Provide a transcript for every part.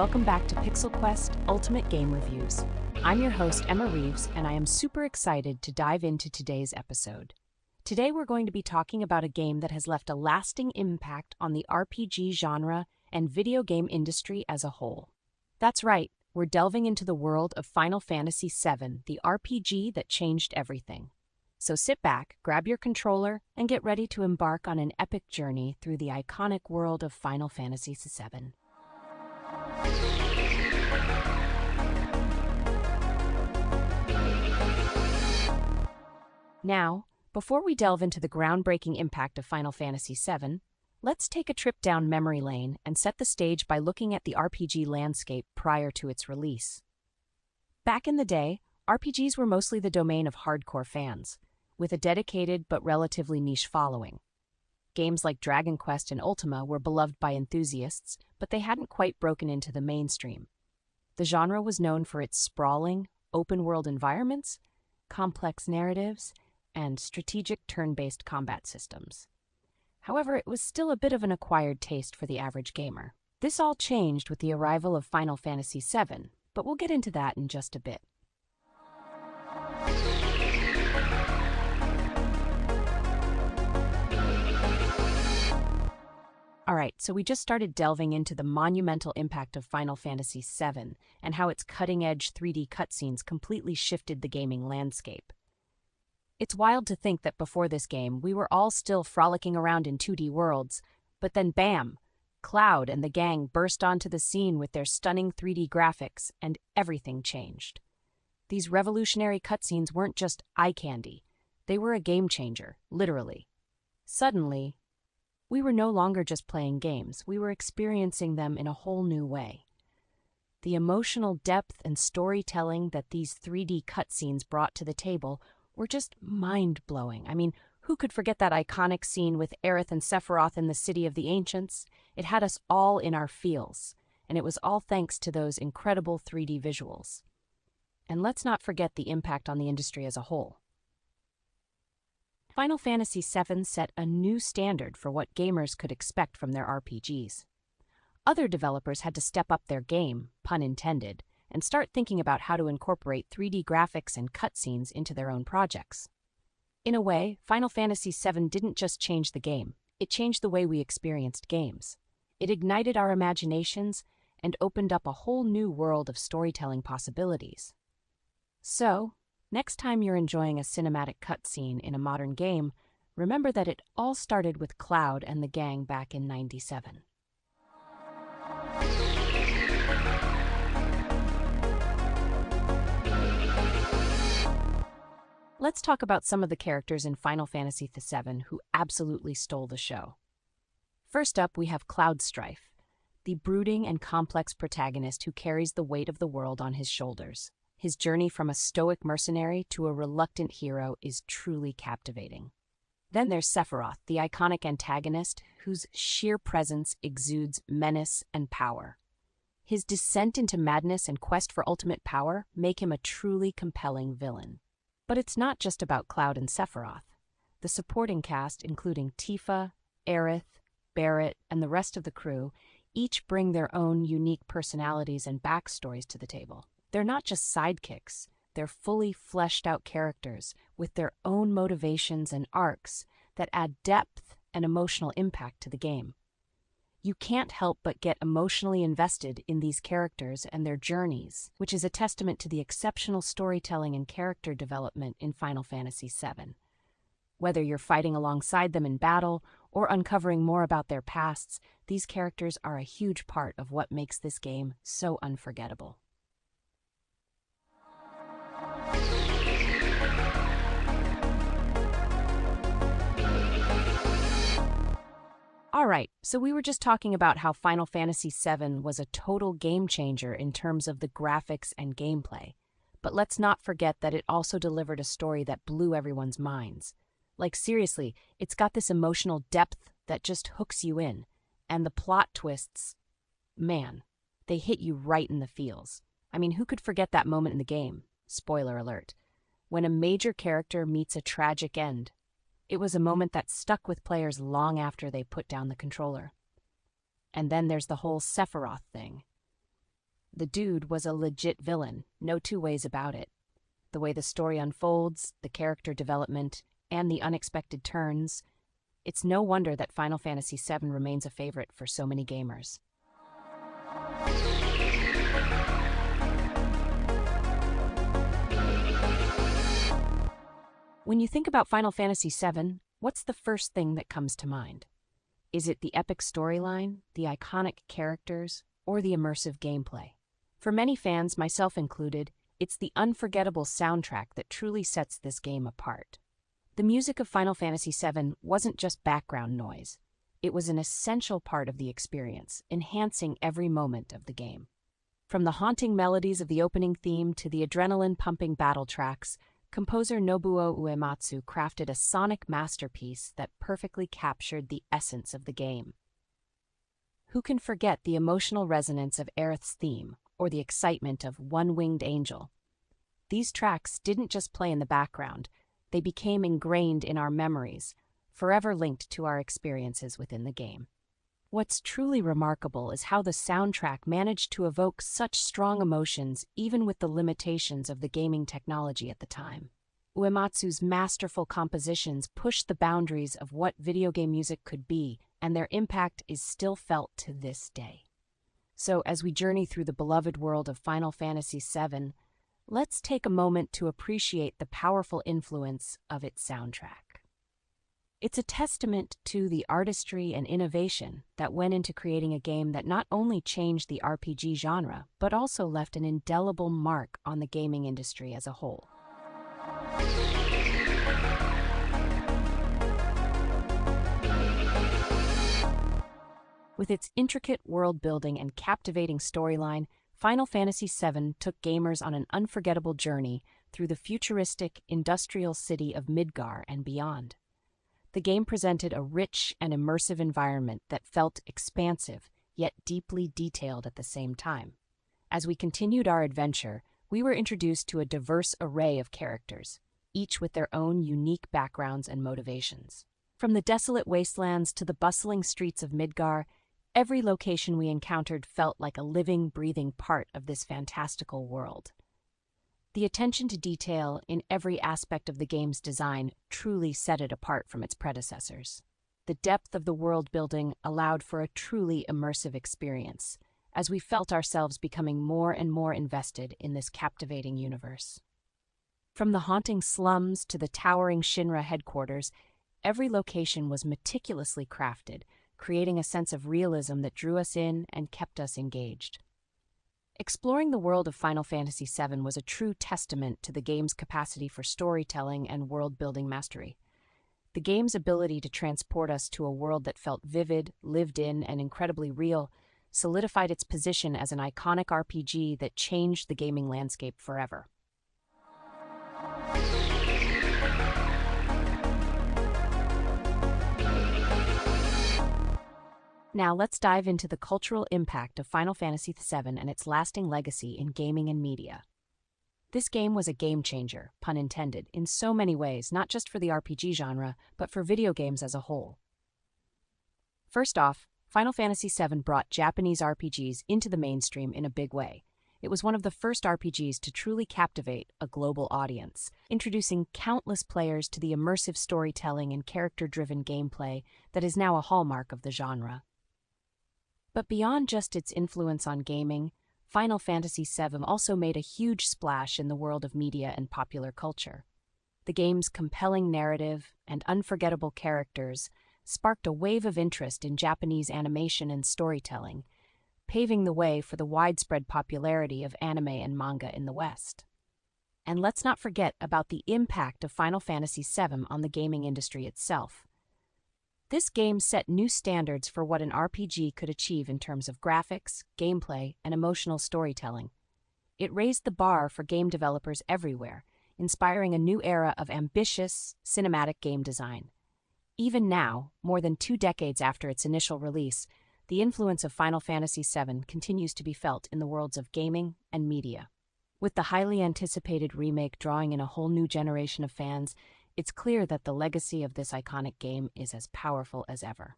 welcome back to Pixel Quest Ultimate Game Reviews. I'm your host, Emma Reeves, and I am super excited to dive into today's episode. Today we're going to be talking about a game that has left a lasting impact on the RPG genre and video game industry as a whole. That's right, we're delving into the world of Final Fantasy VII, the RPG that changed everything. So sit back, grab your controller, and get ready to embark on an epic journey through the iconic world of Final Fantasy VII. Now, before we delve into the groundbreaking impact of Final Fantasy VII, let's take a trip down memory lane and set the stage by looking at the RPG landscape prior to its release. Back in the day, RPGs were mostly the domain of hardcore fans, with a dedicated but relatively niche following. Games like Dragon Quest and Ultima were beloved by enthusiasts, but they hadn't quite broken into the mainstream. The genre was known for its sprawling, open-world environments, complex narratives, and strategic turn-based combat systems. However, it was still a bit of an acquired taste for the average gamer. This all changed with the arrival of Final Fantasy VII, but we'll get into that in just a bit. Alright, so we just started delving into the monumental impact of Final Fantasy VII and how its cutting-edge 3D cutscenes completely shifted the gaming landscape. It's wild to think that before this game, we were all still frolicking around in 2D worlds, but then bam! Cloud and the gang burst onto the scene with their stunning 3D graphics, and everything changed. These revolutionary cutscenes weren't just eye candy, they were a game changer, literally. Suddenly, we were no longer just playing games, we were experiencing them in a whole new way. The emotional depth and storytelling that these 3D cutscenes brought to the table were just mind-blowing. I mean, who could forget that iconic scene with Aerith and Sephiroth in the City of the Ancients? It had us all in our feels, and it was all thanks to those incredible 3D visuals. And let's not forget the impact on the industry as a whole. Final Fantasy VII set a new standard for what gamers could expect from their RPGs. Other developers had to step up their game, pun intended, and start thinking about how to incorporate 3D graphics and cutscenes into their own projects. In a way, Final Fantasy VII didn't just change the game, it changed the way we experienced games. It ignited our imaginations and opened up a whole new world of storytelling possibilities. So, next time you're enjoying a cinematic cutscene in a modern game, remember that it all started with Cloud and the gang back in '97. Let's talk about some of the characters in Final Fantasy VII who absolutely stole the show. First up, we have Cloud Strife, the brooding and complex protagonist who carries the weight of the world on his shoulders. His journey from a stoic mercenary to a reluctant hero is truly captivating. Then there's Sephiroth, the iconic antagonist whose sheer presence exudes menace and power. His descent into madness and quest for ultimate power make him a truly compelling villain. But it's not just about Cloud and Sephiroth. The supporting cast, including Tifa, Aerith, Barrett, and the rest of the crew, each bring their own unique personalities and backstories to the table. They're not just sidekicks, they're fully fleshed-out characters with their own motivations and arcs that add depth and emotional impact to the game. You can't help but get emotionally invested in these characters and their journeys, which is a testament to the exceptional storytelling and character development in Final Fantasy VII. Whether you're fighting alongside them in battle or uncovering more about their pasts, these characters are a huge part of what makes this game so unforgettable. Alright, so we were just talking about how Final Fantasy VII was a total game changer in terms of the graphics and gameplay. But let's not forget that it also delivered a story that blew everyone's minds. Like seriously, it's got this emotional depth that just hooks you in. And the plot twists, man, they hit you right in the feels. I mean, who could forget that moment in the game? Spoiler alert. When a major character meets a tragic end. It was a moment that stuck with players long after they put down the controller. And then there's the whole Sephiroth thing. The dude was a legit villain, no two ways about it. The way the story unfolds, the character development, and the unexpected turns, it's no wonder that Final Fantasy VII remains a favorite for so many gamers. When you think about Final Fantasy VII, what's the first thing that comes to mind? Is it the epic storyline, the iconic characters, or the immersive gameplay? For many fans, myself included, it's the unforgettable soundtrack that truly sets this game apart. The music of Final Fantasy VII wasn't just background noise. It was an essential part of the experience, enhancing every moment of the game. From the haunting melodies of the opening theme to the adrenaline-pumping battle tracks, composer Nobuo Uematsu crafted a sonic masterpiece that perfectly captured the essence of the game. Who can forget the emotional resonance of Aerith's theme, or the excitement of One-Winged Angel? These tracks didn't just play in the background, they became ingrained in our memories, forever linked to our experiences within the game. What's truly remarkable is how the soundtrack managed to evoke such strong emotions even with the limitations of the gaming technology at the time. Uematsu's masterful compositions pushed the boundaries of what video game music could be, and their impact is still felt to this day. So, as we journey through the beloved world of Final Fantasy VII, let's take a moment to appreciate the powerful influence of its soundtrack. It's a testament to the artistry and innovation that went into creating a game that not only changed the RPG genre, but also left an indelible mark on the gaming industry as a whole. With its intricate world building and captivating storyline, Final Fantasy VII took gamers on an unforgettable journey through the futuristic, industrial city of Midgar and beyond. The game presented a rich and immersive environment that felt expansive, yet deeply detailed at the same time. As we continued our adventure, we were introduced to a diverse array of characters, each with their own unique backgrounds and motivations. From the desolate wastelands to the bustling streets of Midgar, every location we encountered felt like a living, breathing part of this fantastical world. The attention to detail in every aspect of the game's design truly set it apart from its predecessors. The depth of the world building allowed for a truly immersive experience, as we felt ourselves becoming more and more invested in this captivating universe. From the haunting slums to the towering Shinra headquarters, every location was meticulously crafted, creating a sense of realism that drew us in and kept us engaged. Exploring the world of Final Fantasy VII was a true testament to the game's capacity for storytelling and world-building mastery. The game's ability to transport us to a world that felt vivid, lived in, and incredibly real solidified its position as an iconic RPG that changed the gaming landscape forever. Now let's dive into the cultural impact of Final Fantasy VII and its lasting legacy in gaming and media. This game was a game changer, pun intended, in so many ways, not just for the RPG genre, but for video games as a whole. First off, Final Fantasy VII brought Japanese RPGs into the mainstream in a big way. It was one of the first RPGs to truly captivate a global audience, introducing countless players to the immersive storytelling and character-driven gameplay that is now a hallmark of the genre. But beyond just its influence on gaming, Final Fantasy VII also made a huge splash in the world of media and popular culture. The game's compelling narrative and unforgettable characters sparked a wave of interest in Japanese animation and storytelling, paving the way for the widespread popularity of anime and manga in the West. And let's not forget about the impact of Final Fantasy VII on the gaming industry itself. This game set new standards for what an RPG could achieve in terms of graphics, gameplay, and emotional storytelling. It raised the bar for game developers everywhere, inspiring a new era of ambitious, cinematic game design. Even now, more than 2 decades after its initial release, the influence of Final Fantasy VII continues to be felt in the worlds of gaming and media. With the highly anticipated remake drawing in a whole new generation of fans, it's clear that the legacy of this iconic game is as powerful as ever.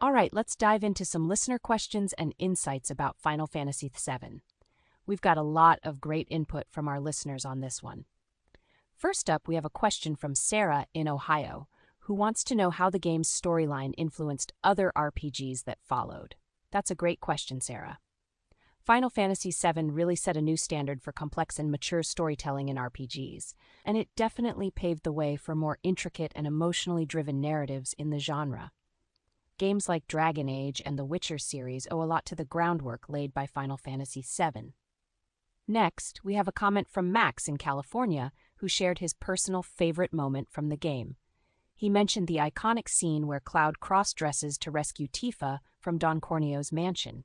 All right, let's dive into some listener questions and insights about Final Fantasy VII. We've got a lot of great input from our listeners on this one. First up, we have a question from Sarah in Ohio, who wants to know how the game's storyline influenced other RPGs that followed. That's a great question, Sarah. Final Fantasy VII really set a new standard for complex and mature storytelling in RPGs, and it definitely paved the way for more intricate and emotionally driven narratives in the genre. Games like Dragon Age and the Witcher series owe a lot to the groundwork laid by Final Fantasy VII. Next, we have a comment from Max in California, who shared his personal favorite moment from the game. He mentioned the iconic scene where Cloud cross-dresses to rescue Tifa from Don Corneo's mansion.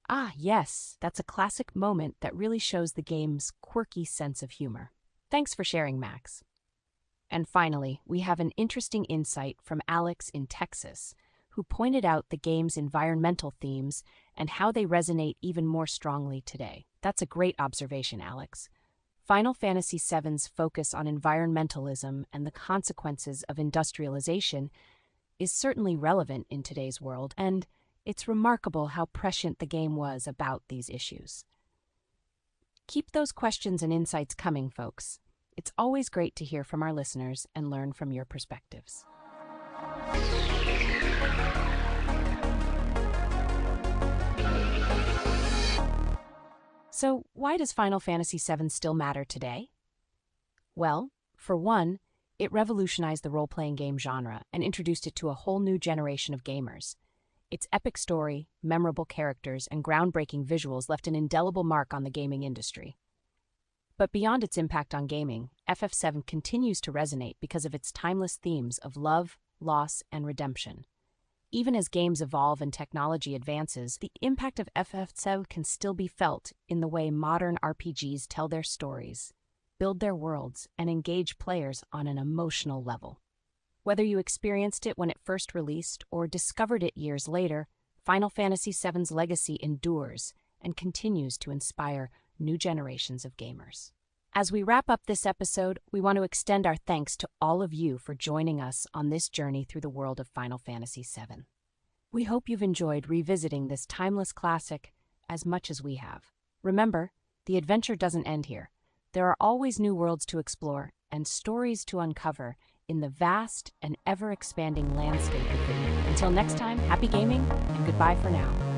Ah, yes, that's a classic moment that really shows the game's quirky sense of humor. Thanks for sharing, Max. And finally, we have an interesting insight from Alex in Texas, who pointed out the game's environmental themes and how they resonate even more strongly today. That's a great observation, Alex. Final Fantasy VII's focus on environmentalism and the consequences of industrialization is certainly relevant in today's world, and it's remarkable how prescient the game was about these issues. Keep those questions and insights coming, folks. It's always great to hear from our listeners and learn from your perspectives. So, why does Final Fantasy VII still matter today? Well, for one, it revolutionized the role-playing game genre and introduced it to a whole new generation of gamers. Its epic story, memorable characters, and groundbreaking visuals left an indelible mark on the gaming industry. But beyond its impact on gaming, FF7 continues to resonate because of its timeless themes of love, loss, and redemption. Even as games evolve and technology advances, the impact of FF7 can still be felt in the way modern RPGs tell their stories, build their worlds, and engage players on an emotional level. Whether you experienced it when it first released or discovered it years later, Final Fantasy VII's legacy endures and continues to inspire new generations of gamers. As we wrap up this episode, we want to extend our thanks to all of you for joining us on this journey through the world of Final Fantasy VII. We hope you've enjoyed revisiting this timeless classic as much as we have. Remember, the adventure doesn't end here. There are always new worlds to explore and stories to uncover in the vast and ever-expanding landscape of video. Until next time, happy gaming and goodbye for now.